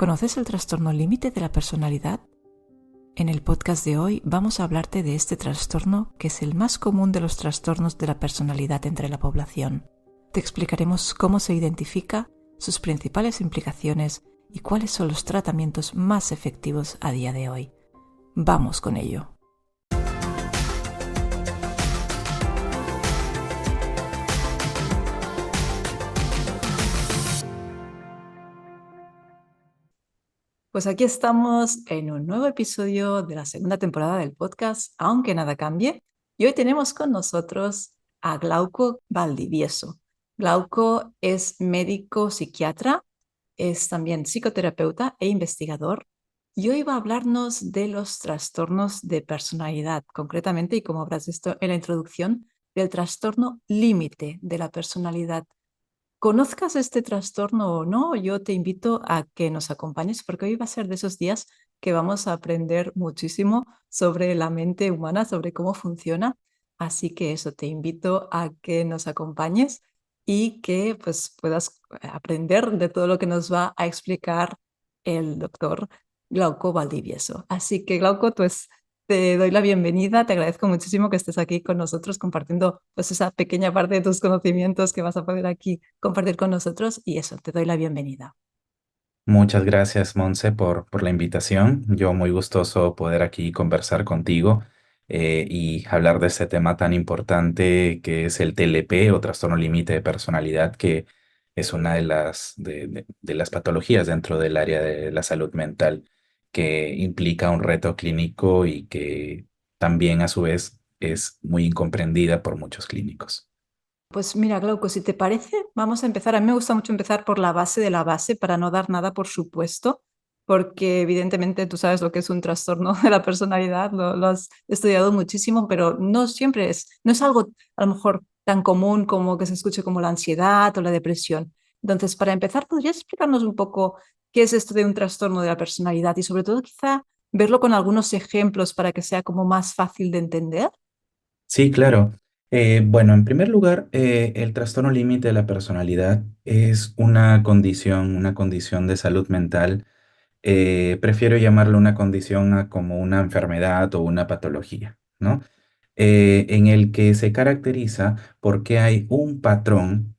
¿Conoces el trastorno límite de la personalidad? En el podcast de hoy vamos a hablarte de este trastorno que es el más común de los trastornos de la personalidad entre la población. Te explicaremos cómo se identifica, sus principales implicaciones y cuáles son los tratamientos más efectivos a día de hoy. Vamos con ello. Pues aquí estamos en un nuevo episodio de la segunda temporada del podcast, Aunque nada cambie. Y hoy tenemos con nosotros a Glauco Valdivieso. Glauco es médico psiquiatra, es también psicoterapeuta e investigador. Y hoy va a hablarnos de los trastornos de personalidad, concretamente, y como habrás visto en la introducción, del trastorno límite de la personalidad. Conozcas este trastorno o no, yo te invito a que nos acompañes porque hoy va a ser de esos días que vamos a aprender muchísimo sobre la mente humana, sobre cómo funciona. Así que eso, te invito a que nos acompañes y que pues puedas aprender de todo lo que nos va a explicar el doctor Glauco Valdivieso. Así que Glauco, pues te doy la bienvenida, te agradezco muchísimo que estés aquí con nosotros compartiendo pues esa pequeña parte de tus conocimientos que vas a poder aquí compartir con nosotros y eso, te doy la bienvenida. Muchas gracias, Monse, por la invitación. Yo muy gustoso poder aquí conversar contigo y hablar de este tema tan importante que es el TLP o trastorno límite de personalidad, que es una de las patologías dentro del área de la salud mental que implica un reto clínico y que también a su vez es muy incomprendida por muchos clínicos. Pues mira, Glauco, si te parece, vamos a empezar. A mí me gusta mucho empezar por la base de la base para no dar nada por supuesto, porque evidentemente tú sabes lo que es un trastorno de la personalidad, lo has estudiado muchísimo, pero no siempre no es algo a lo mejor tan común como que se escuche como la ansiedad o la depresión. Entonces, para empezar, ¿podrías explicarnos un poco qué es esto de un trastorno de la personalidad y sobre todo quizá verlo con algunos ejemplos para que sea como más fácil de entender? Sí, claro. Bueno, en primer lugar, el trastorno límite de la personalidad es una condición de salud mental. Prefiero llamarlo una condición a como una enfermedad o una patología, ¿no? En el que se caracteriza porque hay un patrón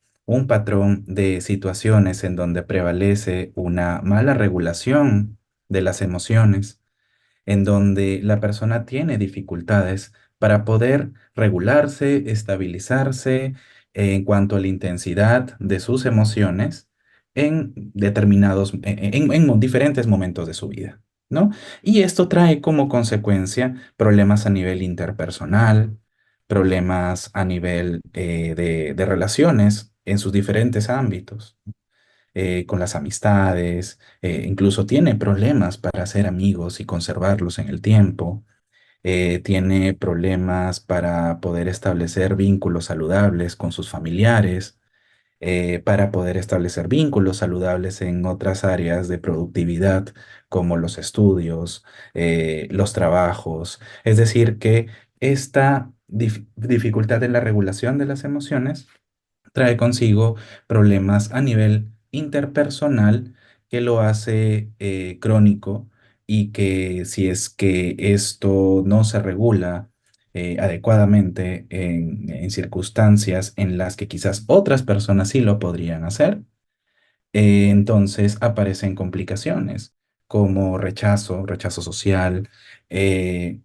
de situaciones en donde prevalece una mala regulación de las emociones en donde la persona tiene dificultades para poder regularse, estabilizarse en cuanto a la intensidad de sus emociones en en diferentes momentos de su vida, ¿no? Y esto trae como consecuencia problemas a nivel interpersonal, problemas a nivel de relaciones en sus diferentes ámbitos con las amistades, incluso tiene problemas para hacer amigos y conservarlos en el tiempo, tiene problemas para poder establecer vínculos saludables con sus familiares, para poder establecer vínculos saludables en otras áreas de productividad como los estudios, los trabajos. Es decir, que esta dificultad en la regulación de las emociones trae consigo problemas a nivel interpersonal que lo hace crónico y que si es que esto no se regula adecuadamente en circunstancias en las que quizás otras personas sí lo podrían hacer, entonces aparecen complicaciones como rechazo social, eh,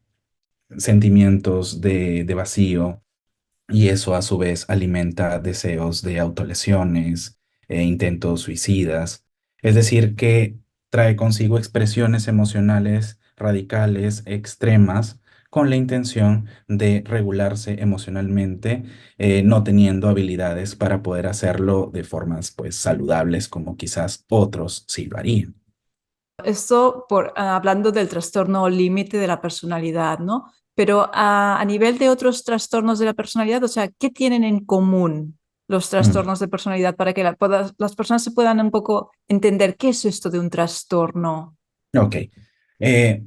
sentimientos de vacío y eso a su vez alimenta deseos de autolesiones e intentos suicidas. Es decir, que trae consigo expresiones emocionales radicales, extremas, con la intención de regularse emocionalmente, no teniendo habilidades para poder hacerlo de formas pues saludables como quizás otros sí lo harían. Esto hablando del trastorno límite de la personalidad, ¿no? Pero a nivel de otros trastornos de la personalidad, o sea, ¿qué tienen en común los Mm, trastornos de personalidad para que las personas se puedan un poco entender qué es esto de un trastorno? ok. Eh,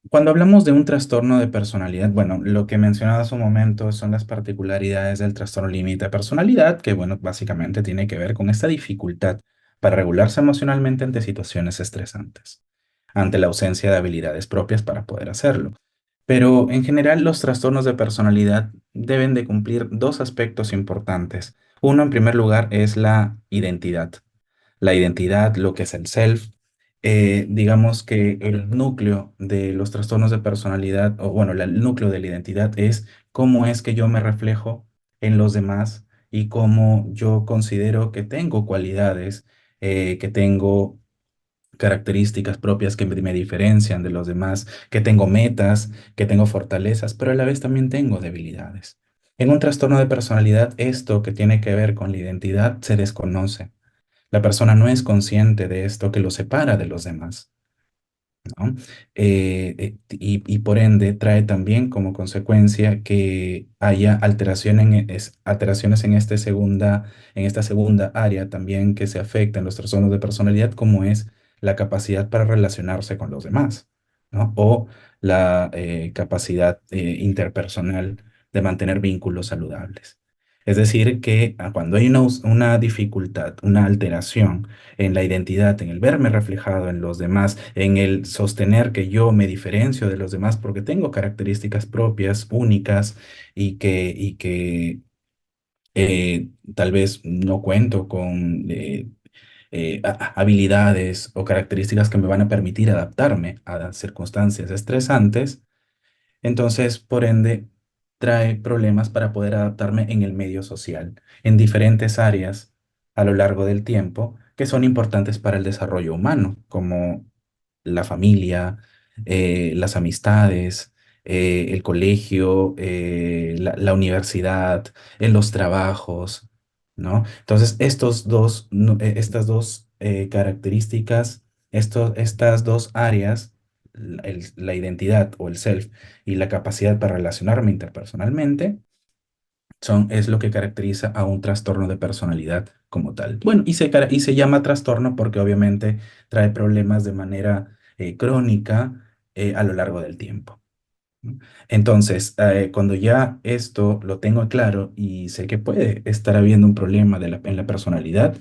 Cuando hablamos de un trastorno de personalidad, bueno, lo que mencionaba hace un momento son las particularidades del trastorno límite de personalidad, que bueno, básicamente tiene que ver con esta dificultad para regularse emocionalmente ante situaciones estresantes, ante la ausencia de habilidades propias para poder hacerlo. Pero en general los trastornos de personalidad deben de cumplir dos aspectos importantes. Uno, en primer lugar, es la identidad. La identidad, lo que es el self. Digamos que el núcleo de los trastornos de personalidad, o bueno, el núcleo de la identidad es cómo es que yo me reflejo en los demás y cómo yo considero que tengo cualidades, que tengo características propias que me diferencian de los demás, que tengo metas, que tengo fortalezas, pero a la vez también tengo debilidades. En un trastorno de personalidad, esto que tiene que ver con la identidad se desconoce. La persona no es consciente de esto que lo separa de los demás, ¿no? Y por ende trae también como consecuencia que haya alteraciones en esta segunda área también que se afectan los trastornos de personalidad, como es la capacidad para relacionarse con los demás, ¿no? O la capacidad interpersonal de mantener vínculos saludables. Es decir, que cuando hay una dificultad, una alteración, en la identidad, en el verme reflejado en los demás, en el sostener que yo me diferencio de los demás porque tengo características propias, únicas y que tal vez no cuento con habilidades o características que me van a permitir adaptarme a circunstancias estresantes. Entonces, por ende, trae problemas para poder adaptarme en el medio social, en diferentes áreas a lo largo del tiempo que son importantes para el desarrollo humano, como la familia, las amistades, el colegio, la universidad, en los trabajos, ¿no? Entonces, estas dos características, estas dos áreas, la identidad o el self y la capacidad para relacionarme interpersonalmente, es lo que caracteriza a un trastorno de personalidad como tal. Bueno, y se llama trastorno porque obviamente trae problemas de manera crónica a lo largo del tiempo, ¿no? Entonces, cuando ya esto lo tengo claro y sé que puede estar habiendo un problema en la personalidad,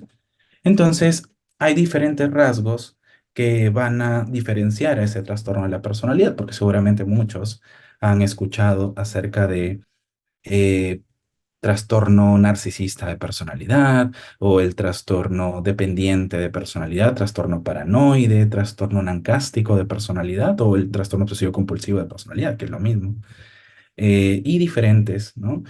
entonces hay diferentes rasgos que van a diferenciar a ese trastorno de la personalidad, porque seguramente muchos han escuchado acerca de eh, trastorno narcisista de personalidad o el trastorno dependiente de personalidad, trastorno paranoide, trastorno nancástico de personalidad o el trastorno obsesivo compulsivo de personalidad, que es lo mismo y diferentes, ¿no?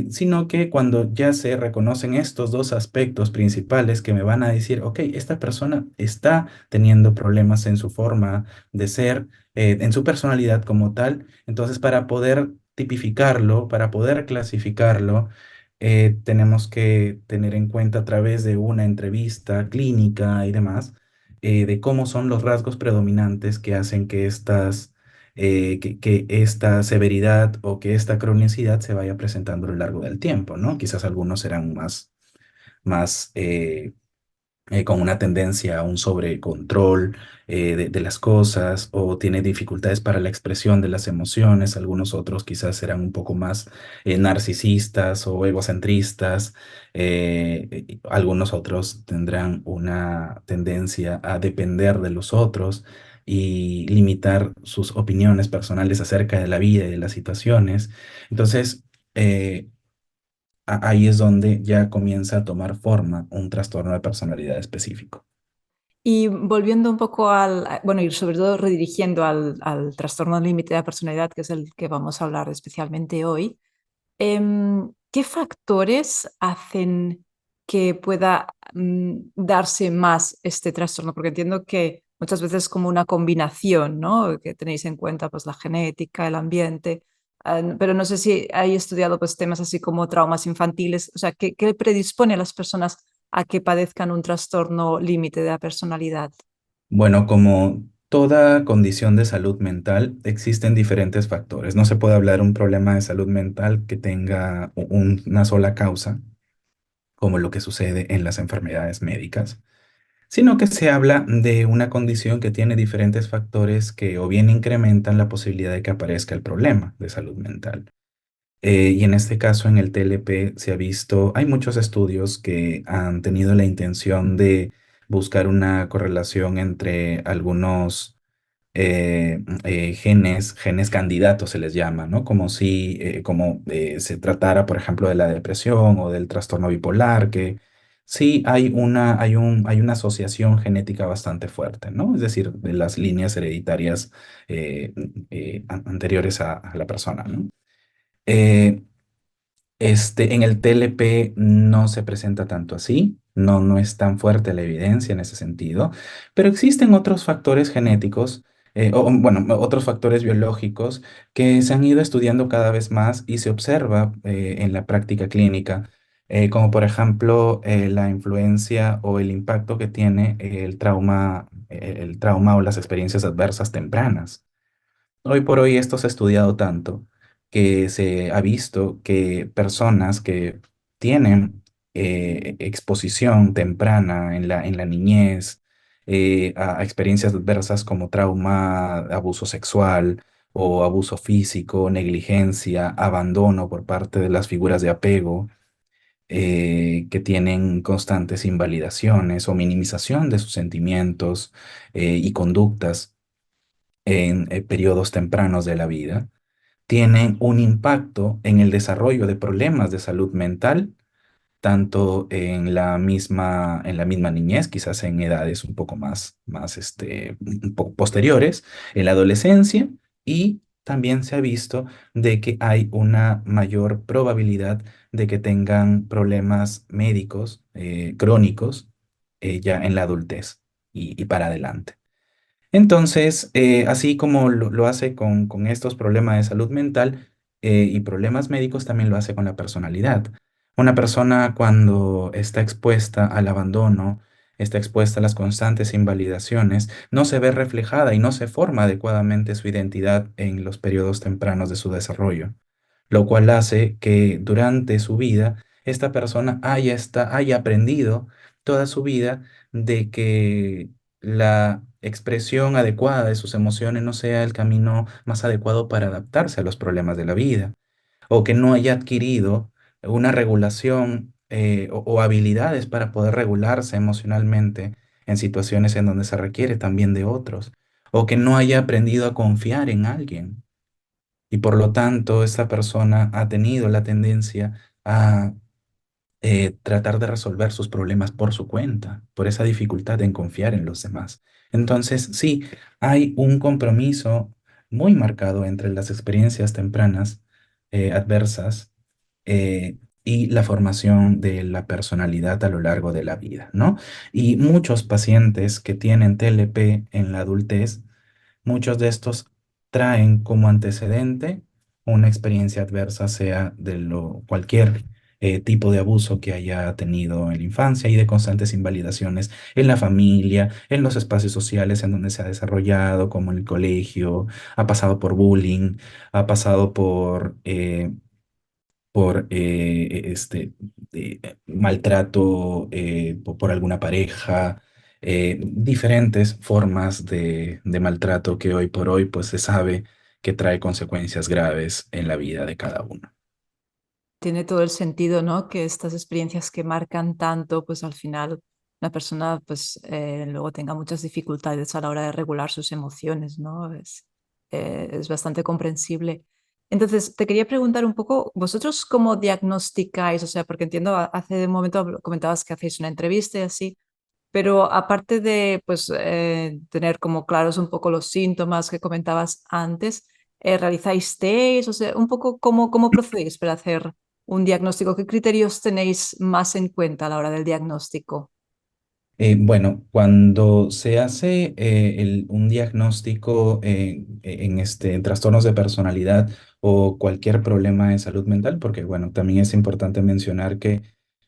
Sino que cuando ya se reconocen estos dos aspectos principales que me van a decir, ok, esta persona está teniendo problemas en su forma de ser, en su personalidad como tal, entonces para poder tipificarlo, para poder clasificarlo, tenemos que tener en cuenta a través de una entrevista clínica y demás, de cómo son los rasgos predominantes que hacen que que esta severidad o que esta cronicidad se vaya presentando a lo largo del tiempo, ¿no? Quizás algunos serán más con una tendencia a un sobrecontrol de las cosas o tiene dificultades para la expresión de las emociones. Algunos otros quizás serán un poco más narcisistas o egocentristas. Algunos otros tendrán una tendencia a depender de los otros y limitar sus opiniones personales acerca de la vida y de las situaciones. Entonces, eh, ahí es donde ya comienza a tomar forma un trastorno de personalidad específico. Y volviendo un poco bueno, y sobre todo redirigiendo al trastorno límite de la personalidad, que es el que vamos a hablar especialmente hoy, ¿qué factores hacen que pueda darse más este trastorno? Porque entiendo que muchas veces es como una combinación, ¿no? Que tenéis en cuenta pues la genética, el ambiente, pero no sé si hay estudiado pues temas así como traumas infantiles, o sea, ¿qué predispone a las personas a que padezcan un trastorno límite de la personalidad? Bueno, como toda condición de salud mental, existen diferentes factores. No se puede hablar de un problema de salud mental que tenga una sola causa, como lo que sucede en las enfermedades médicas, sino que se habla de una condición que tiene diferentes factores que o bien incrementan la posibilidad de que aparezca el problema de salud mental. Y en este caso, en el TLP se ha visto, hay muchos estudios que han tenido la intención de buscar una correlación entre algunos genes candidatos se les llama, ¿no? Como si se tratara, por ejemplo, de la depresión o del trastorno bipolar, que sí hay una asociación genética bastante fuerte, ¿no? Es decir, de las líneas hereditarias anteriores a la persona, ¿no? Eh, en el TLP no se presenta tanto así, no es tan fuerte la evidencia en ese sentido, pero existen otros factores genéticos, bueno, otros factores biológicos que se han ido estudiando cada vez más y se observa en la práctica clínica, como por ejemplo la influencia o el impacto que tiene el trauma o las experiencias adversas tempranas. Hoy por hoy esto se ha estudiado tanto que se ha visto que personas que tienen exposición temprana en la niñez a experiencias adversas como trauma, abuso sexual o abuso físico, negligencia, abandono por parte de las figuras de apego, que tienen constantes invalidaciones o minimización de sus sentimientos y conductas en periodos tempranos de la vida, tienen un impacto en el desarrollo de problemas de salud mental, tanto en la misma niñez, quizás en edades un poco un poco posteriores, en la adolescencia, y también se ha visto de que hay una mayor probabilidad de que tengan problemas médicos crónicos ya en la adultez y para adelante. Entonces, así como lo hace con estos problemas de salud mental y problemas médicos, también lo hace con la personalidad. Una persona cuando está expuesta al abandono, está expuesta a las constantes invalidaciones, no se ve reflejada y no se forma adecuadamente su identidad en los periodos tempranos de su desarrollo, lo cual hace que durante su vida esta persona haya aprendido toda su vida de que la expresión adecuada de sus emociones no sea el camino más adecuado para adaptarse a los problemas de la vida, o que no haya adquirido una regulación o habilidades para poder regularse emocionalmente en situaciones en donde se requiere también de otros, o que no haya aprendido a confiar en alguien. Y por lo tanto, esta persona ha tenido la tendencia a tratar de resolver sus problemas por su cuenta, por esa dificultad en confiar en los demás. Entonces, sí, hay un compromiso muy marcado entre las experiencias tempranas adversas y la formación de la personalidad a lo largo de la vida, ¿no? Y muchos pacientes que tienen TLP en la adultez, muchos de estos traen como antecedente una experiencia adversa, sea de cualquier tipo de abuso que haya tenido en la infancia y de constantes invalidaciones en la familia, en los espacios sociales en donde se ha desarrollado, como en el colegio, ha pasado por bullying, ha pasado por maltrato por alguna pareja, diferentes formas de maltrato que hoy por hoy pues se sabe que trae consecuencias graves en la vida de cada uno. Tiene todo el sentido, ¿no? Que estas experiencias que marcan tanto, pues al final la persona pues luego tenga muchas dificultades a la hora de regular sus emociones, ¿no? Es bastante comprensible. Entonces, te quería preguntar un poco, ¿vosotros cómo diagnosticáis? O sea, porque entiendo, hace un momento comentabas que hacéis una entrevista y así, pero aparte de pues, tener como claros un poco los síntomas que comentabas antes, ¿realizáis test? O sea, un poco cómo procedéis para hacer un diagnóstico. ¿Qué criterios tenéis más en cuenta a la hora del diagnóstico? Bueno, cuando se hace un diagnóstico en trastornos de personalidad o cualquier problema de salud mental, porque bueno, también es importante mencionar que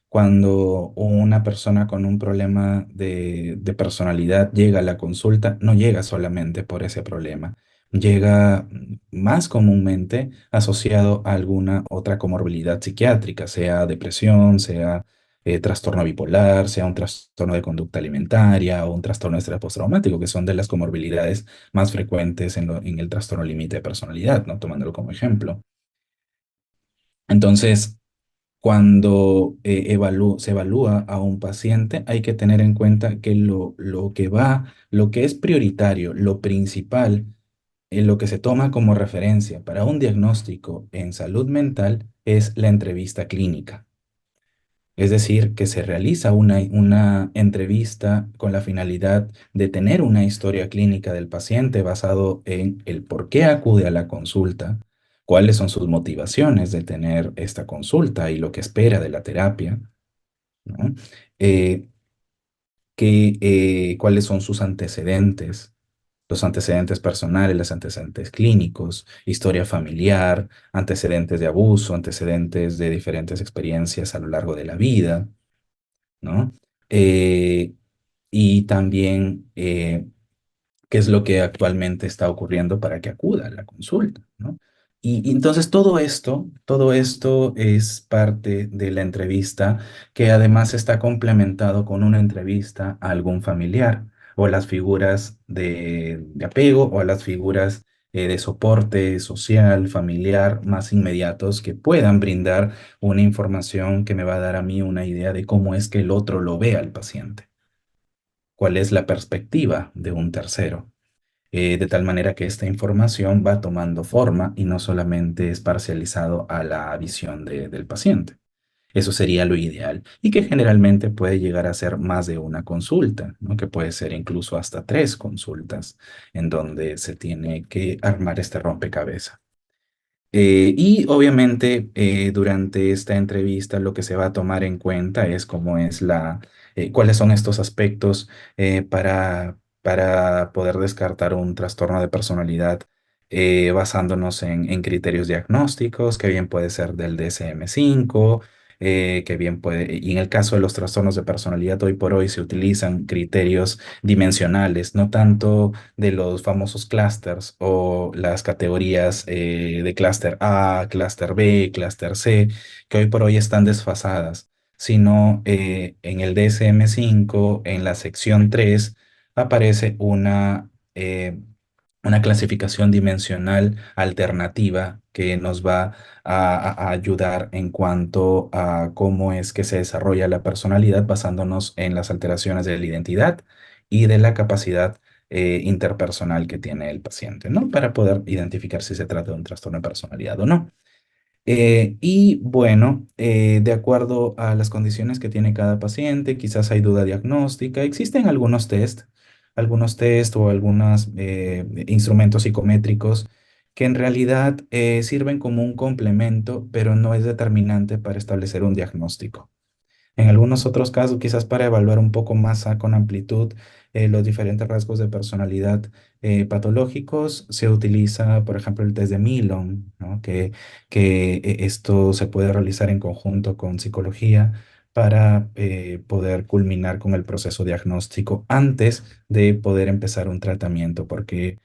cuando una persona con un problema de personalidad llega a la consulta, no llega solamente por ese problema, llega más comúnmente asociado a alguna otra comorbilidad psiquiátrica, sea depresión, sea trastorno bipolar, sea un trastorno de conducta alimentaria o un trastorno de estrés postraumático, que son de las comorbilidades más frecuentes en el trastorno límite de personalidad, ¿no? Tomándolo como ejemplo. Entonces, Cuando se evalúa a un paciente, hay que tener en cuenta que lo que es prioritario, lo principal, lo que se toma como referencia para un diagnóstico en salud mental es la entrevista clínica. Es decir, que se realiza una entrevista con la finalidad de tener una historia clínica del paciente basado en el por qué acude a la consulta, cuáles son sus motivaciones de tener esta consulta y lo que espera de la terapia, ¿no? Eh, Cuáles son sus antecedentes, los antecedentes personales, los antecedentes clínicos, historia familiar, antecedentes de abuso, antecedentes de diferentes experiencias a lo largo de la vida, ¿no? Eh, y también qué es lo que actualmente está ocurriendo para que acuda a la consulta, ¿no? Y entonces todo esto es parte de la entrevista que además está complementado con una entrevista a algún familiar o a las figuras de apego o a las figuras de soporte social, familiar más inmediatos que puedan brindar una información que me va a dar a mí una idea de cómo es que el otro lo ve al paciente, cuál es la perspectiva de un tercero, de tal manera que esta información va tomando forma y no solamente es parcializado a la visión del paciente. Eso sería lo ideal y que generalmente puede llegar a ser más de una consulta, ¿no? Que puede ser incluso hasta tres consultas en donde se tiene que armar este rompecabezas. Y obviamente durante esta entrevista lo que se va a tomar en cuenta es cuáles son estos aspectos para poder descartar un trastorno de personalidad basándonos en criterios diagnósticos, que bien puede ser del DSM-5, que bien puede, y en el caso de los trastornos de personalidad hoy por hoy se utilizan criterios dimensionales, no tanto de los famosos clusters o las categorías de clúster A, clúster B, clúster C, que hoy por hoy están desfasadas, sino en el DSM-5, en la sección 3, aparece una clasificación dimensional alternativa que nos va a ayudar en cuanto a cómo es que se desarrolla la personalidad basándonos en las alteraciones de la identidad y de la capacidad interpersonal que tiene el paciente, ¿no? Para poder identificar si se trata de un trastorno de personalidad o no. Y bueno, de acuerdo a las condiciones que tiene cada paciente, quizás hay duda diagnóstica. Existen algunos test o algunos instrumentos psicométricos que en realidad sirven como un complemento, pero no es determinante para establecer un diagnóstico. En algunos otros casos, quizás para evaluar un poco más con amplitud los diferentes rasgos de personalidad patológicos, se utiliza, por ejemplo, el test de Milon, ¿no? Que esto se puede realizar en conjunto con psicología para poder culminar con el proceso diagnóstico antes de poder empezar un tratamiento, porque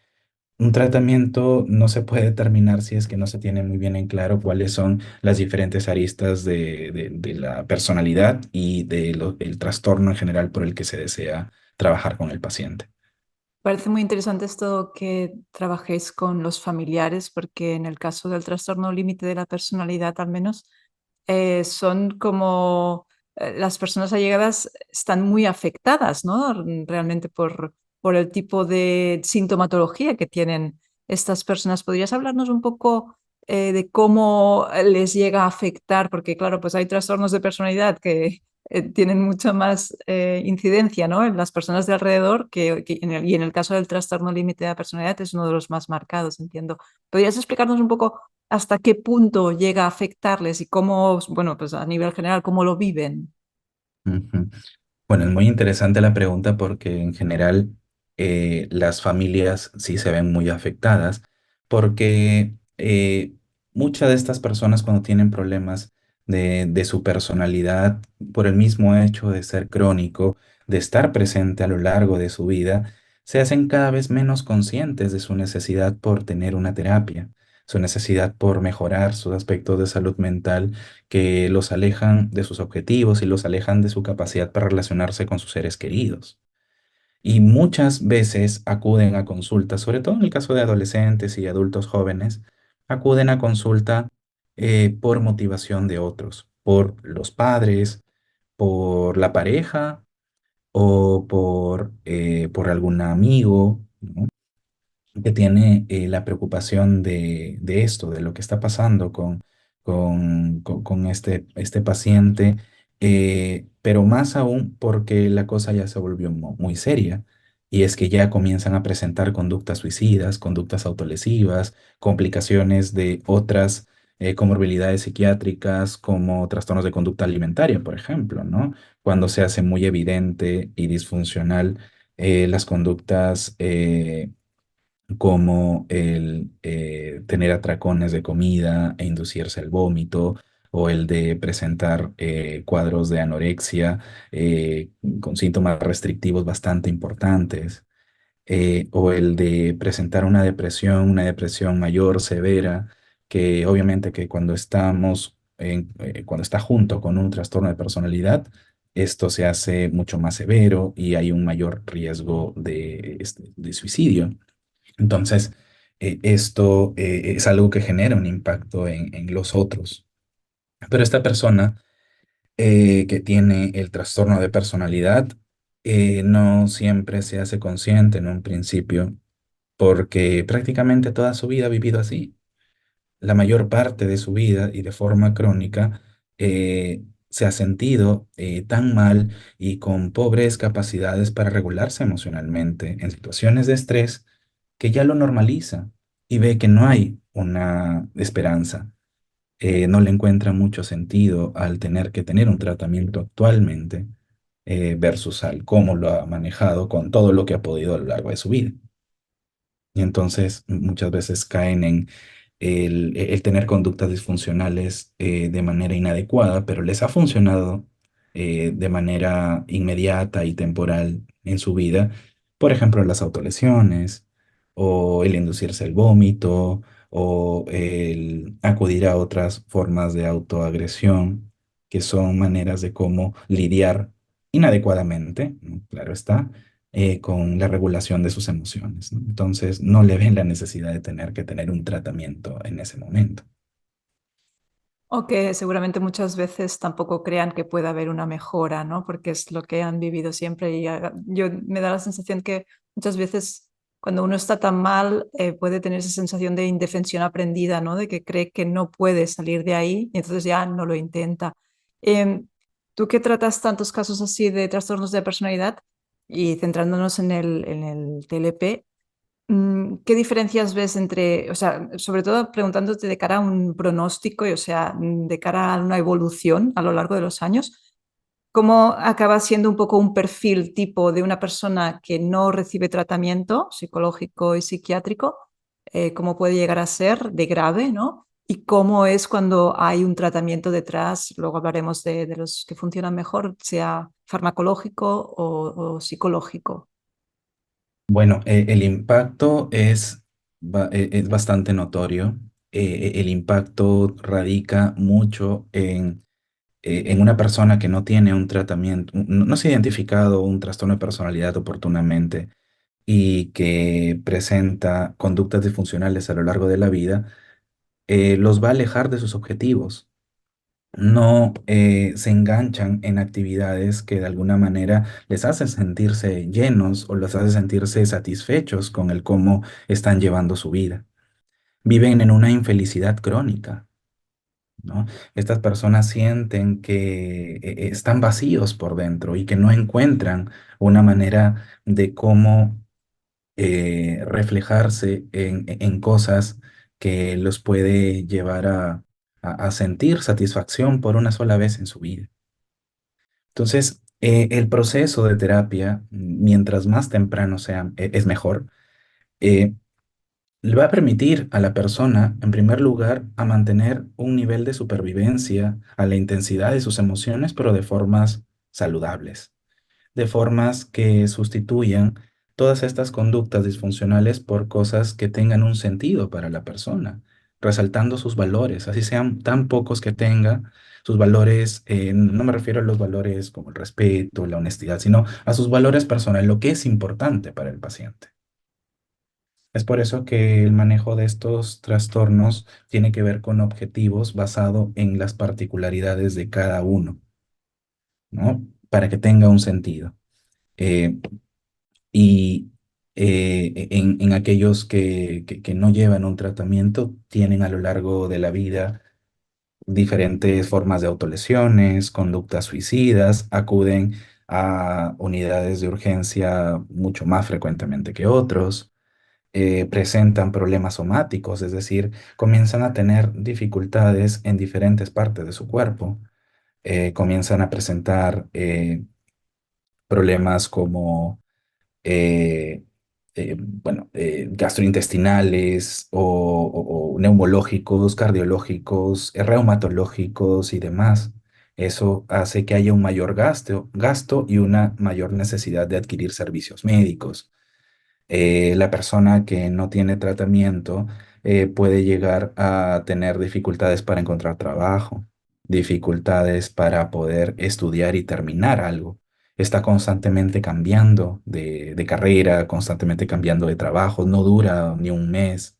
un tratamiento no se puede determinar si es que no se tiene muy bien en claro cuáles son las diferentes aristas de la personalidad y del trastorno en general por el que se desea trabajar con el paciente. Parece muy interesante esto que trabajéis con los familiares, porque en el caso del trastorno límite de la personalidad, al menos, son como las personas allegadas están muy afectadas, ¿no? Realmente por el tipo de sintomatología que tienen estas personas. ¿Podrías hablarnos un poco de cómo les llega a afectar? Porque, claro, pues hay trastornos de personalidad que tienen mucha más incidencia, ¿no? En las personas de alrededor y en el caso del trastorno límite de la personalidad es uno de los más marcados, entiendo. ¿Podrías explicarnos un poco hasta qué punto llega a afectarles y cómo, bueno, pues a nivel general, cómo lo viven? Ujú. Bueno, es muy interesante la pregunta porque en general las familias sí se ven muy afectadas porque muchas de estas personas cuando tienen problemas de su personalidad por el mismo hecho de ser crónico, de estar presente a lo largo de su vida, se hacen cada vez menos conscientes de su necesidad por tener una terapia, su necesidad por mejorar sus aspectos de salud mental que los alejan de sus objetivos y los alejan de su capacidad para relacionarse con sus seres queridos. Y muchas veces acuden a consulta, sobre todo en el caso de adolescentes y adultos jóvenes, acuden a consulta por motivación de otros. por los padres, por la pareja o por algún amigo, ¿no? Que tiene la preocupación de esto, de lo que está pasando con este paciente, pero más aún porque la cosa ya se volvió muy seria. Y es que ya comienzan a presentar conductas suicidas, conductas autolesivas, complicaciones de otras comorbilidades psiquiátricas como trastornos de conducta alimentaria, por ejemplo, ¿no? Cuando se hace muy evidente y disfuncional las conductas como el tener atracones de comida e inducirse al vómito, o el de presentar cuadros de anorexia con síntomas restrictivos bastante importantes, o el de presentar una depresión mayor, severa, que obviamente que cuando cuando está junto con un trastorno de personalidad, esto se hace mucho más severo y hay un mayor riesgo de suicidio. Entonces, esto es algo que genera un impacto en los otros. Pero esta persona que tiene el trastorno de personalidad no siempre se hace consciente en un principio porque prácticamente toda su vida ha vivido así. La mayor parte de su vida y de forma crónica se ha sentido tan mal y con pobres capacidades para regularse emocionalmente en situaciones de estrés que ya lo normaliza y ve que no hay una esperanza. No le encuentra mucho sentido al tener que tener un tratamiento actualmente versus al cómo lo ha manejado con todo lo que ha podido a lo largo de su vida. Y entonces muchas veces caen en el tener conductas disfuncionales de manera inadecuada, pero les ha funcionado de manera inmediata y temporal en su vida. Por ejemplo, las autolesiones o el inducirse el vómito o el acudir a otras formas de autoagresión, que son maneras de cómo lidiar inadecuadamente, ¿no? Claro está, con la regulación de sus emociones, ¿no? Entonces, no le ven la necesidad de tener que tener un tratamiento en ese momento. O que seguramente muchas veces tampoco crean que pueda haber una mejora, ¿no? Porque es lo que han vivido siempre y yo me da la sensación que muchas veces cuando uno está tan mal puede tener esa sensación de indefensión aprendida, ¿no? De que cree que no puede salir de ahí y entonces ya no lo intenta. Em, Tú que tratas tantos casos así de trastornos de personalidad y centrándonos en el TLP, ¿qué diferencias ves entre, o sea, sobre todo preguntándote de cara a un pronóstico y, o sea, de cara a una evolución a lo largo de los años? ¿Cómo acaba siendo un poco un perfil tipo de una persona que no recibe tratamiento psicológico y psiquiátrico? ¿Cómo puede llegar a ser de grave, ¿no? Y cómo es cuando hay un tratamiento detrás, luego hablaremos de los que funcionan mejor, sea farmacológico o psicológico. Bueno, el impacto es bastante notorio. El impacto radica mucho en una persona que no tiene un tratamiento, no se ha identificado un trastorno de personalidad oportunamente y que presenta conductas disfuncionales a lo largo de la vida, los va a alejar de sus objetivos. No se enganchan en actividades que de alguna manera les hacen sentirse llenos o les hace sentirse satisfechos con el cómo están llevando su vida. Viven en una infelicidad crónica, ¿no? Estas personas sienten que están vacíos por dentro y que no encuentran una manera de cómo reflejarse en cosas que los puede llevar a sentir satisfacción por una sola vez en su vida. Entonces, el proceso de terapia, mientras más temprano sea, es mejor. eh, Le va a permitir a la persona, en primer lugar, a mantener un nivel de supervivencia a la intensidad de sus emociones, pero de formas saludables, de formas que sustituyan todas estas conductas disfuncionales por cosas que tengan un sentido para la persona, resaltando sus valores, así sean tan pocos que tenga. Sus valores, no me refiero a los valores como el respeto, la honestidad, sino a sus valores personales, lo que es importante para el paciente. Es por eso que el manejo de estos trastornos tiene que ver con objetivos basado en las particularidades de cada uno, ¿no? Para que tenga un sentido. Eh, y en aquellos que no llevan un tratamiento, tienen a lo largo de la vida diferentes formas de autolesiones, conductas suicidas, acuden a unidades de urgencia mucho más frecuentemente que otros, presentan problemas somáticos, es decir, comienzan a tener dificultades en diferentes partes de su cuerpo, comienzan a presentar problemas como gastrointestinales o neumológicos, cardiológicos, reumatológicos y demás. Eso hace que haya un mayor gasto y una mayor necesidad de adquirir servicios médicos. La persona que no tiene tratamiento puede llegar a tener dificultades para encontrar trabajo, dificultades para poder estudiar y terminar algo. Está constantemente cambiando de carrera, constantemente cambiando de trabajo, no dura ni un mes.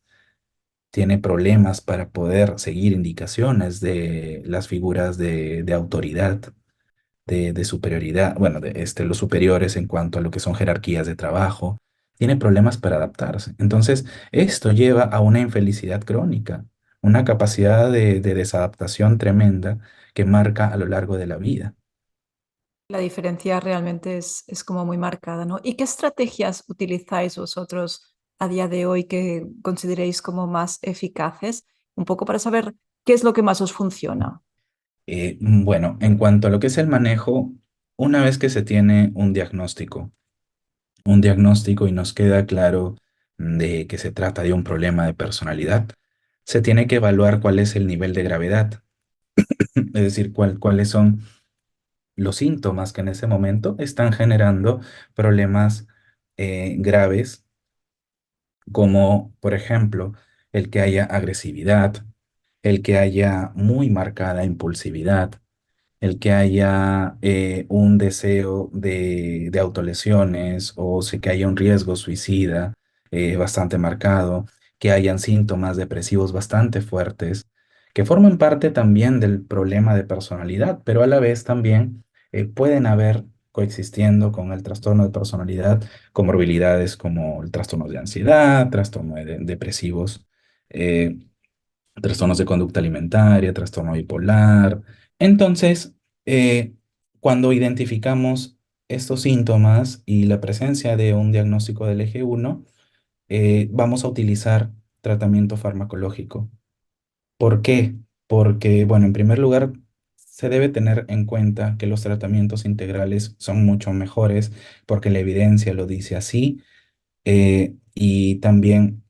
Tiene problemas para poder seguir indicaciones de las figuras de autoridad, de superioridad, bueno, los superiores en cuanto a lo que son jerarquías de trabajo, tiene problemas para adaptarse. Entonces, esto lleva a una infelicidad crónica, una capacidad de desadaptación tremenda que marca a lo largo de la vida. La diferencia realmente es como muy marcada, ¿no? ¿Y qué estrategias utilizáis vosotros a día de hoy que consideréis como más eficaces? Un poco para saber qué es lo que más os funciona. Bueno, en cuanto a lo que es el manejo, una vez que se tiene un diagnóstico y nos queda claro de que se trata de un problema de personalidad, se tiene que evaluar cuál es el nivel de gravedad, es decir, cuáles son los síntomas que en ese momento están generando problemas graves, como por ejemplo el que haya agresividad, el que haya muy marcada impulsividad, el que haya un deseo de autolesiones o que haya un riesgo suicida bastante marcado, que hayan síntomas depresivos bastante fuertes, que forman parte también del problema de personalidad, pero a la vez también pueden haber coexistiendo con el trastorno de personalidad comorbilidades como el trastorno de ansiedad, trastorno depresivos. eh, Trastornos de conducta alimentaria, trastorno bipolar. Entonces, cuando identificamos estos síntomas y la presencia de un diagnóstico del eje 1, vamos a utilizar tratamiento farmacológico. ¿Por qué? Porque, bueno, en primer lugar, se debe tener en cuenta que los tratamientos integrales son mucho mejores porque la evidencia lo dice así, y también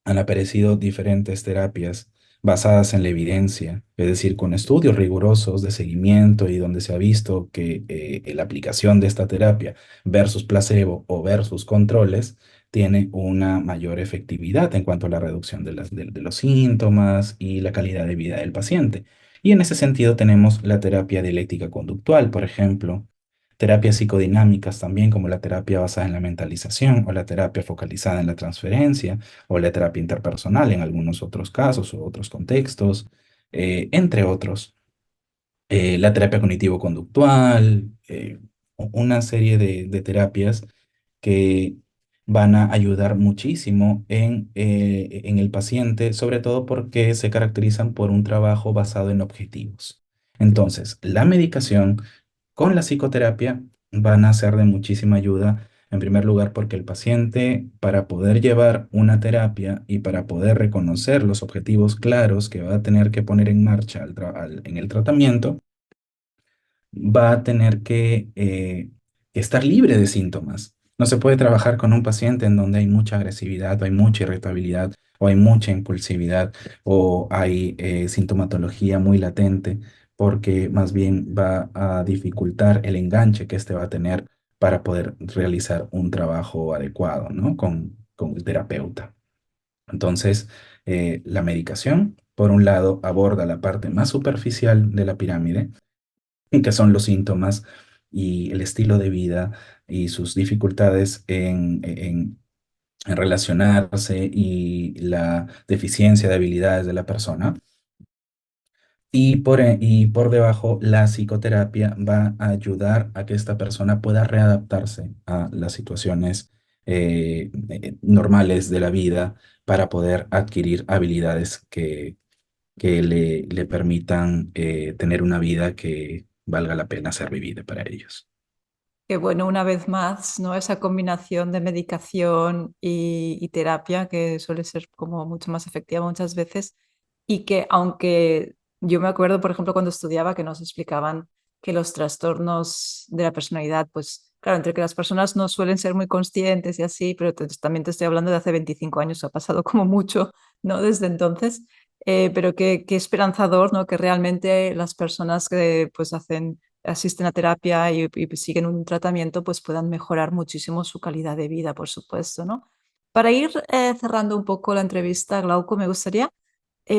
han aparecido diferentes terapias basadas en la evidencia, es decir, con estudios rigurosos de seguimiento y donde se ha visto que la aplicación de esta terapia versus placebo o versus controles tiene una mayor efectividad en cuanto a la reducción de los síntomas y la calidad de vida del paciente. Y en ese sentido tenemos la terapia dialéctica conductual, por ejemplo, terapias psicodinámicas también, como la terapia basada en la mentalización o la terapia focalizada en la transferencia o la terapia interpersonal en algunos otros casos o otros contextos, entre otros. La terapia cognitivo-conductual, una serie de terapias que van a ayudar muchísimo en el paciente, sobre todo porque se caracterizan por un trabajo basado en objetivos. Entonces, la medicación con la psicoterapia van a ser de muchísima ayuda, en primer lugar, porque el paciente, para poder llevar una terapia y para poder reconocer los objetivos claros que va a tener que poner en marcha en el tratamiento, va a tener que estar libre de síntomas. No se puede trabajar con un paciente en donde hay mucha agresividad, o hay mucha irritabilidad, o hay mucha impulsividad, o hay sintomatología muy latente, porque más bien va a dificultar el enganche que éste va a tener para poder realizar un trabajo adecuado, ¿no? Con el terapeuta. Entonces, la medicación, por un lado, aborda la parte más superficial de la pirámide, que son los síntomas y el estilo de vida y sus dificultades en relacionarse y la deficiencia de habilidades de la persona. Y por debajo, la psicoterapia va a ayudar a que esta persona pueda readaptarse a las situaciones normales de la vida para poder adquirir habilidades que le permitan tener una vida que valga la pena ser vivida para ellos. Que bueno, una vez más, ¿no? Esa combinación de medicación y terapia que suele ser como mucho más efectiva muchas veces y que aunque yo me acuerdo, por ejemplo, cuando estudiaba que nos explicaban que los trastornos de la personalidad, pues claro, entre que las personas no suelen ser muy conscientes y así, pero también te estoy hablando de hace 25 años, ha pasado como mucho, ¿no? Desde entonces, pero qué esperanzador, ¿no? Que realmente las personas que pues asisten a terapia y siguen un tratamiento, pues puedan mejorar muchísimo su calidad de vida, por supuesto, ¿no? Para ir cerrando un poco la entrevista, Glauco, me gustaría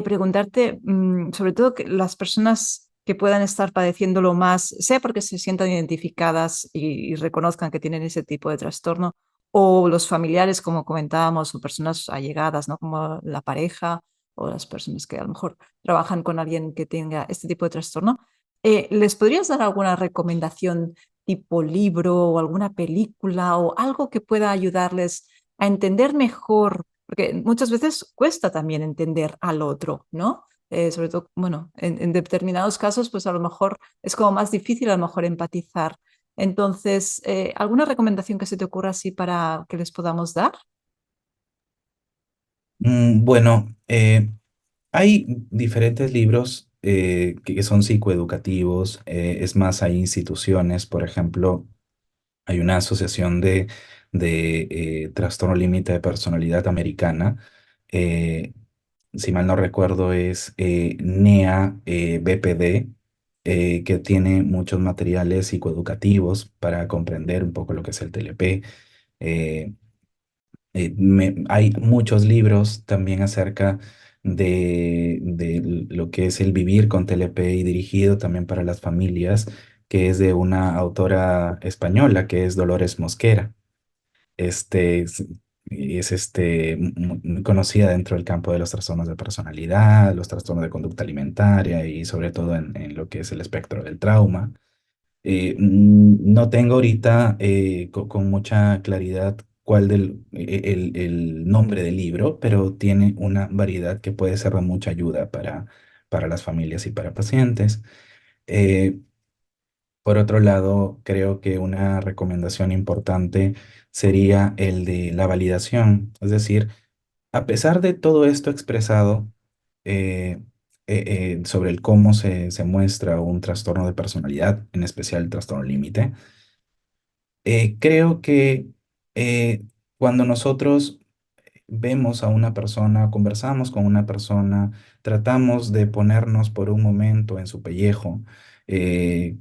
preguntarte, sobre todo que las personas que puedan estar padeciéndolo más, sea porque se sientan identificadas y reconozcan que tienen ese tipo de trastorno, o los familiares, como comentábamos, o personas allegadas, ¿no? Como la pareja o las personas que a lo mejor trabajan con alguien que tenga este tipo de trastorno, ¿les podrías dar alguna recomendación tipo libro o alguna película o algo que pueda ayudarles a entender mejor? Porque muchas veces cuesta también entender al otro, ¿no? Sobre todo, bueno, en determinados casos, pues a lo mejor es como más difícil a lo mejor empatizar. Entonces, ¿alguna recomendación que se te ocurra así para que les podamos dar? Bueno, hay diferentes libros que son psicoeducativos, es más, hay instituciones, por ejemplo, hay una asociación de trastorno límite de personalidad americana, eh, si mal no recuerdo es NEA BPD, que tiene muchos materiales psicoeducativos para comprender un poco lo que es el TLP. eh, Hay muchos libros también acerca de lo que es el vivir con TLP y dirigido también para las familias, que es de una autora española que es Dolores Mosquera. Este muy conocida dentro del campo de los trastornos de personalidad, los trastornos de conducta alimentaria y sobre todo en lo que es el espectro del trauma. No tengo ahorita con mucha claridad el nombre del libro, pero tiene una variedad que puede ser de mucha ayuda para las familias y para pacientes. Eh, por otro lado, creo que una recomendación importante sería el de la validación. Es decir, a pesar de todo esto expresado eh, sobre el cómo se muestra un trastorno de personalidad, en especial el trastorno límite, creo que cuando nosotros vemos a una persona, conversamos con una persona, tratamos de ponernos por un momento en su pellejo,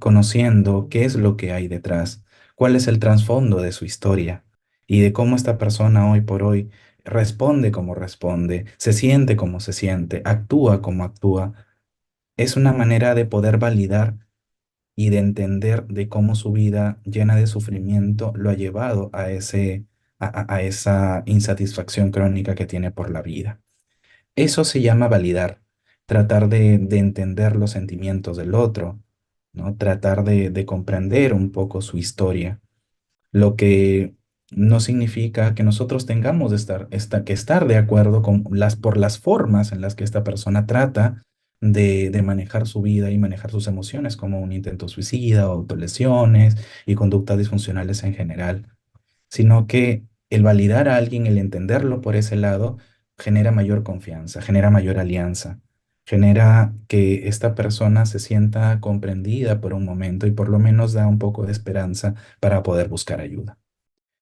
conociendo qué es lo que hay detrás, cuál es el trasfondo de su historia y de cómo esta persona hoy por hoy responde como responde, se siente como se siente, actúa como actúa. Es una manera de poder validar y de entender de cómo su vida llena de sufrimiento lo ha llevado a esa insatisfacción crónica que tiene por la vida. Eso se llama validar, tratar de entender los sentimientos del otro, ¿no? Tratar de comprender un poco su historia, lo que no significa que nosotros tengamos que estar de acuerdo con por las formas en las que esta persona trata de manejar su vida y manejar sus emociones, como un intento suicida, o autolesiones y conductas disfuncionales en general, sino que el validar a alguien, el entenderlo por ese lado, genera mayor confianza, genera mayor alianza, genera que esta persona se sienta comprendida por un momento y por lo menos da un poco de esperanza para poder buscar ayuda.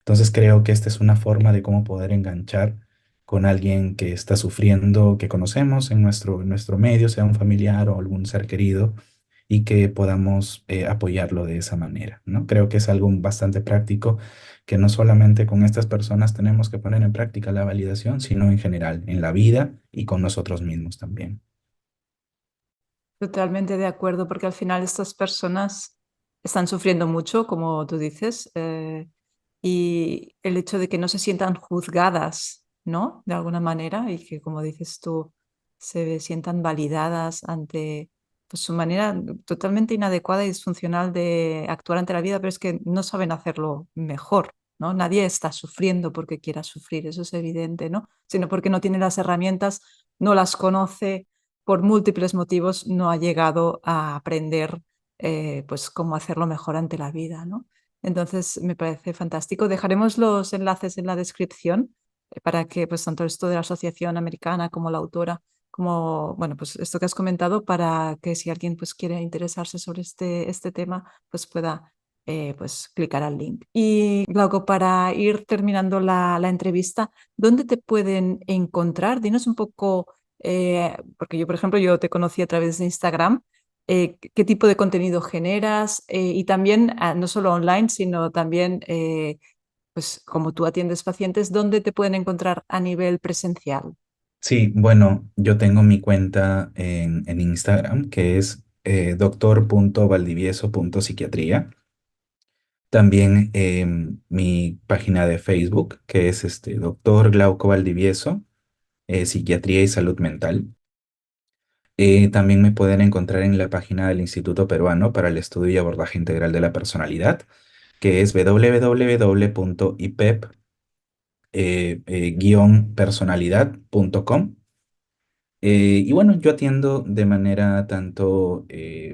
Entonces creo que esta es una forma de cómo poder enganchar con alguien que está sufriendo, que conocemos en nuestro medio, sea un familiar o algún ser querido, y que podamos apoyarlo de esa manera, ¿no? Creo que es algo bastante práctico, que no solamente con estas personas tenemos que poner en práctica la validación, sino en general, en la vida y con nosotros mismos también. Totalmente de acuerdo, porque al final estas personas están sufriendo mucho, como tú dices. y el hecho de que no se sientan juzgadas, ¿no? De alguna manera y que, como dices tú, se sientan validadas ante pues, su manera totalmente inadecuada y disfuncional de actuar ante la vida, pero es que no saben hacerlo mejor, ¿no? Nadie está sufriendo porque quiera sufrir, eso es evidente, ¿no? Sino porque no tiene las herramientas, no las conoce, por múltiples motivos no ha llegado a aprender pues cómo hacerlo mejor ante la vida, ¿no? Entonces me parece fantástico. Dejaremos los enlaces en la descripción para que pues tanto esto de la asociación americana como la autora, como bueno, pues esto que has comentado, para que si alguien pues quiere interesarse sobre este tema, pues pueda pues clicar al link. Y Glauco, para ir terminando la entrevista, ¿dónde te pueden encontrar? Dinos un poco, porque yo, por ejemplo, yo te conocí a través de Instagram, qué tipo de contenido generas y también no solo online, sino también, pues como tú atiendes pacientes, ¿dónde te pueden encontrar a nivel presencial? Sí, bueno, yo tengo mi cuenta en Instagram que es doctor.valdivieso.psiquiatría. También mi página de Facebook que es Doctor Glauco Valdivieso, Psiquiatría y Salud Mental. También me pueden encontrar en la página del Instituto Peruano para el Estudio y Abordaje Integral de la Personalidad, que es www.ipep-personalidad.com. Y bueno, yo atiendo de manera tanto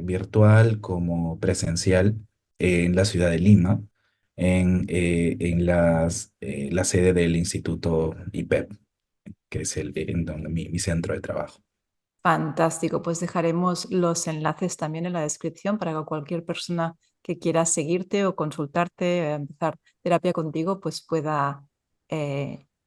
virtual como presencial en la ciudad de Lima, en la sede del Instituto IPEP, que es en donde mi centro de trabajo. Fantástico, pues dejaremos los enlaces también en la descripción para que cualquier persona que quiera seguirte o consultarte, empezar terapia contigo, pues pueda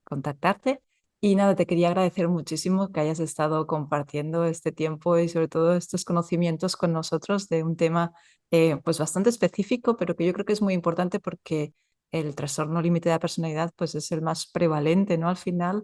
contactarte. Y nada, te quería agradecer muchísimo que hayas estado compartiendo este tiempo y sobre todo estos conocimientos con nosotros de un tema pues bastante específico, pero que yo creo que es muy importante porque el trastorno límite de la personalidad pues es el más prevalente, ¿no? Al final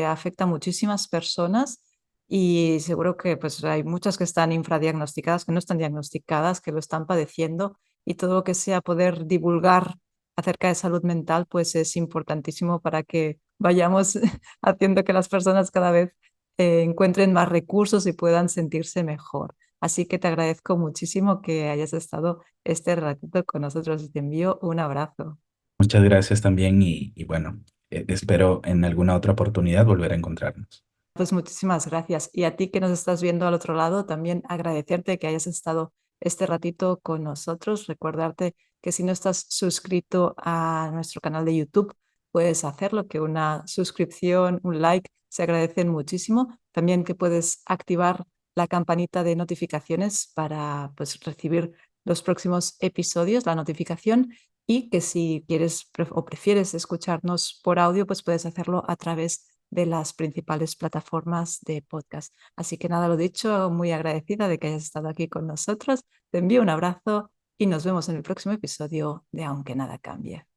afecta a muchísimas personas y seguro que pues, hay muchas que están infradiagnosticadas, que no están diagnosticadas, que lo están padeciendo y todo lo que sea poder divulgar acerca de salud mental, pues es importantísimo para que vayamos haciendo que las personas cada vez encuentren más recursos y puedan sentirse mejor. Así que te agradezco muchísimo que hayas estado este ratito con nosotros y te envío un abrazo. Muchas gracias también y bueno, espero en alguna otra oportunidad volver a encontrarnos. Pues muchísimas gracias. Y a ti que nos estás viendo al otro lado, también agradecerte que hayas estado este ratito con nosotros. Recordarte que si no estás suscrito a nuestro canal de YouTube, puedes hacerlo, que una suscripción, un like se agradecen muchísimo. También que puedes activar la campanita de notificaciones para pues, recibir los próximos episodios, la notificación, y que si quieres o prefieres escucharnos por audio, pues puedes hacerlo a través de las principales plataformas de podcast. Así que nada, lo dicho, muy agradecida de que hayas estado aquí con nosotros. Te envío un abrazo y nos vemos en el próximo episodio de Aunque nada cambie.